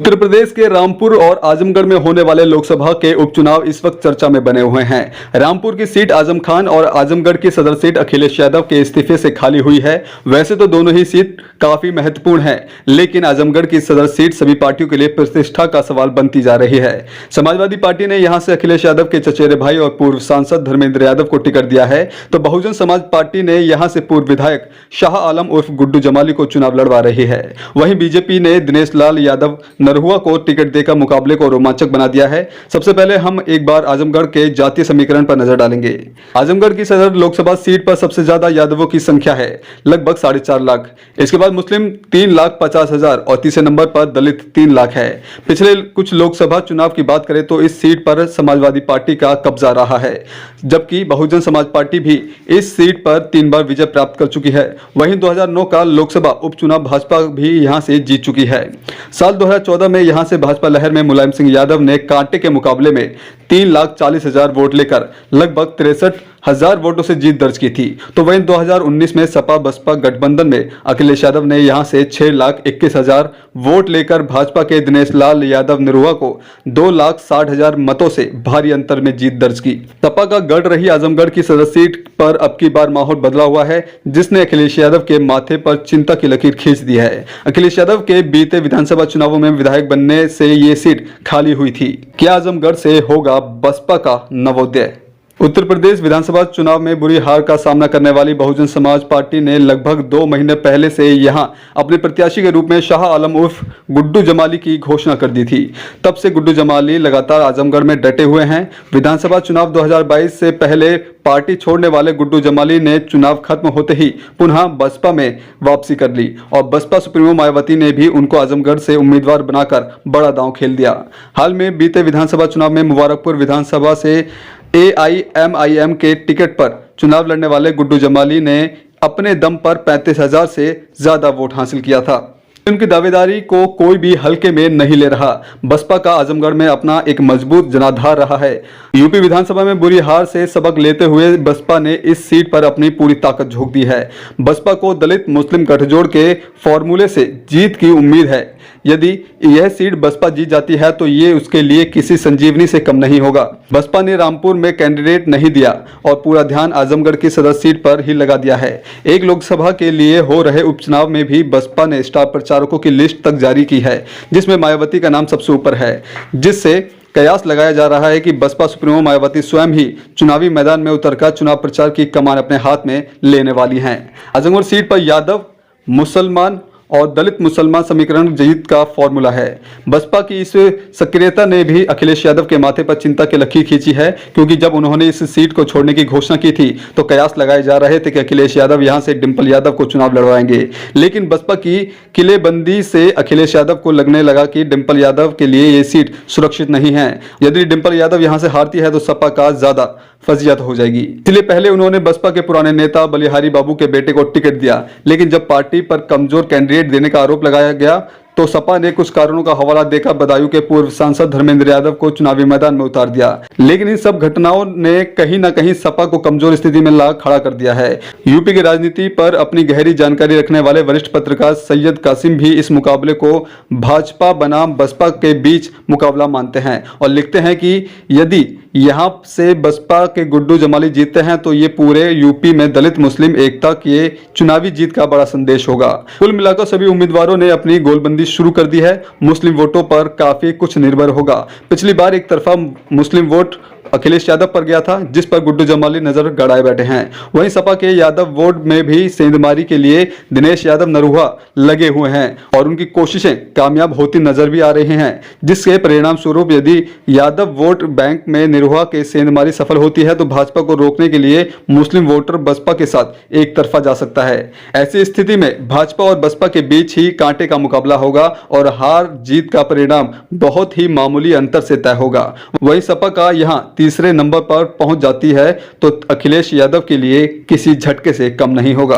उत्तर प्रदेश के रामपुर और आजमगढ़ में होने वाले लोकसभा के उपचुनाव इस वक्त चर्चा में बने हुए हैं। रामपुर की सीट आजम खान और आजमगढ़ की सदर सीट अखिलेश यादव के इस्तीफे से खाली हुई है। वैसे तो दोनों ही सीट काफी महत्वपूर्ण है, लेकिन आजमगढ़ की सदर सीट सभी पार्टियों के लिए प्रतिष्ठा का सवाल बनती जा रही है। समाजवादी पार्टी ने यहां से अखिलेश यादव के चचेरे भाई और पूर्व सांसद धर्मेंद्र यादव को टिकट दिया है, तो बहुजन समाज पार्टी ने यहां से पूर्व विधायक शाह आलम उर्फ गुड्डू जमाली को चुनाव लड़वा रही है। वहीं बीजेपी ने दिनेश लाल यादव नरहुआ को टिकट देकर मुकाबले को रोमांचक बना दिया है। सबसे पहले हम एक बार आजमगढ़ के जातीय समीकरण पर नजर डालेंगे। आजमगढ़ की सदर लोकसभा सीट पर सबसे ज्यादा यादवों की संख्या है, लगभग 4.5 लाख। इसके बाद मुस्लिम 3,50,000 और तीसरे नंबर पर दलित 3 लाख है। पिछले कुछ लोकसभा चुनाव की बात करें तो इस सीट पर समाजवादी पार्टी का कब्जा रहा है, जबकि बहुजन समाज पार्टी भी इस सीट पर 3 बार विजय प्राप्त कर चुकी है। वहीं 2009 का लोकसभा उपचुनाव भाजपा भी यहां से जीत चुकी है। साल 2014 में यहां से भाजपा लहर में मुलायम सिंह यादव ने कांटे के मुकाबले में 3,40,000 वोट लेकर लगभग 63,000 वोटों से जीत दर्ज की थी। तो वहीं 2019 में सपा बसपा गठबंधन में अखिलेश यादव ने यहां से 6,21,000 वोट लेकर भाजपा के दिनेश लाल यादव निरुआ को 2,60,000 मतों से भारी अंतर में जीत दर्ज की। सपा का गढ़ रही आजमगढ़ की सदर सीट पर अब की बार माहौल बदला हुआ है, जिसने अखिलेश यादव के माथे पर चिंता की लकीर खींच दी है। अखिलेश यादव के बीते विधानसभा चुनावों में विधायक बनने से ये सीट खाली हुई थी। क्या आजमगढ़ से होगा बसपा का नवोदय? उत्तर प्रदेश विधानसभा चुनाव में बुरी हार का सामना करने वाली बहुजन समाज पार्टी ने लगभग 2 महीने पहले से यहां अपने प्रत्याशी के रूप में शाह आलम उर्फ गुड्डू जमाली की घोषणा कर दी थी। तब से गुड्डू जमाली लगातार आजमगढ़ में डटे हुए हैं। विधानसभा चुनाव 2022 से पहले पार्टी छोड़ने वाले गुड्डू जमाली ने चुनाव खत्म होते ही पुनः बसपा में वापसी कर ली और बसपा सुप्रीमो मायावती ने भी उनको आजमगढ़ से उम्मीदवार बनाकर बड़ा दांव खेल दिया। हाल में बीते विधानसभा चुनाव में मुबारकपुर विधानसभा से AIMIM के टिकट पर चुनाव लड़ने वाले गुड्डू जमाली ने अपने दम पर 35,000 से ज्यादा वोट हासिल किया था। उनकी दावेदारी को कोई भी हल्के में नहीं ले रहा। बसपा का आजमगढ़ में अपना एक मजबूत जनाधार रहा है। यूपी विधानसभा में बुरी हार से सबक लेते हुए बसपा ने इस सीट पर अपनी पूरी ताकत झोंक दी है। बसपा को दलित मुस्लिम गठजोड़ के फॉर्मूले से जीत की उम्मीद है। यदि यह सीट बसपा जीत जाती है तो ये उसके लिए किसी संजीवनी से कम नहीं होगा। बसपा ने रामपुर में कैंडिडेट नहीं दिया और पूरा ध्यान आजमगढ़ की सदर सीट पर ही लगा दिया है। एक लोकसभा के लिए हो रहे उपचुनाव में भी बसपा ने स्टार प्रचारकों की लिस्ट तक जारी की है, जिसमें मायावती का नाम सबसे ऊपर है, जिससे कयास लगाया जा रहा है कि बसपा सुप्रीमो मायावती स्वयं ही चुनावी मैदान में उतरकर चुनाव प्रचार की कमान अपने हाथ में लेने वाली हैं। आजमगढ़ सीट पर यादव, मुसलमान और दलित मुसलमान समीकरण जीत का फॉर्मूला है। बसपा की इस सक्रियता ने भी अखिलेश यादव के माथे पर चिंता की लकीर खींची है, क्योंकि जब उन्होंने इस सीट को छोड़ने की घोषणा की थी तो कयास लगाए जा रहे थे कि अखिलेश यादव यहां से डिंपल यादव को चुनाव लड़वाएंगे। लेकिन बसपा की किलेबंदी से अखिलेश यादव को लगने लगा कि डिंपल यादव के लिए ये सीट सुरक्षित नहीं है। यदि डिंपल यादव यहां से हारती है तो सपा का ज्यादा फजीयत हो जाएगी। इसलिए पहले उन्होंने बसपा के पुराने नेता बलिहारी बाबू के बेटे को टिकट दिया, लेकिन जब पार्टी पर कमजोर कैंडिडेट देने का आरोप लगाया गया तो सपा ने कुछ कारणों का हवाला देकर बदायूं के पूर्व सांसद धर्मेंद्र यादव को चुनावी मैदान में उतार दिया। लेकिन इन सब घटनाओं ने कहीं न कहीं सपा को कमजोर स्थिति में ला खड़ा कर दिया है। यूपी की राजनीति पर अपनी गहरी जानकारी रखने वाले वरिष्ठ पत्रकार सैयद कासिम भी इस मुकाबले को भाजपा बनाम बसपा के बीच मुकाबला मानते हैं और लिखते हैं कि यदि यहां से बसपा के गुड्डू जमाली जीतते हैं तो ये पूरे यूपी में दलित मुस्लिम एकता के चुनावी जीत का बड़ा संदेश होगा। कुल मिलाकर सभी उम्मीदवारों ने अपनी गोलबंदी शुरू कर दी है। मुस्लिम वोटों पर काफी कुछ निर्भर होगा। पिछली बार एक तरफा मुस्लिम वोट अखिलेश यादव पर गया था, जिस पर गुड्डू जमाली नजर गड़ाए बैठे हैं। वहीं सपा के यादव वोट में भी सेंधमारी के लिए दिनेश यादव नरुआ लगे हुए हैं और उनकी कोशिशें कामयाब होती नजर भी आ रही हैं, जिसके परिणाम स्वरूप यदि यादव वोट बैंक में निरुआ के सेंधमारी सफल होती है तो भाजपा को रोकने के लिए मुस्लिम वोटर बसपा के साथ एक तरफा जा सकता है। ऐसी स्थिति में भाजपा और बसपा के बीच ही कांटे का मुकाबला होगा और हार जीत का परिणाम बहुत ही मामूली अंतर से तय होगा। वहीं सपा का यहाँ तीसरे नंबर पर पहुंच जाती है तो अखिलेश यादव के लिए किसी झटके से कम नहीं होगा।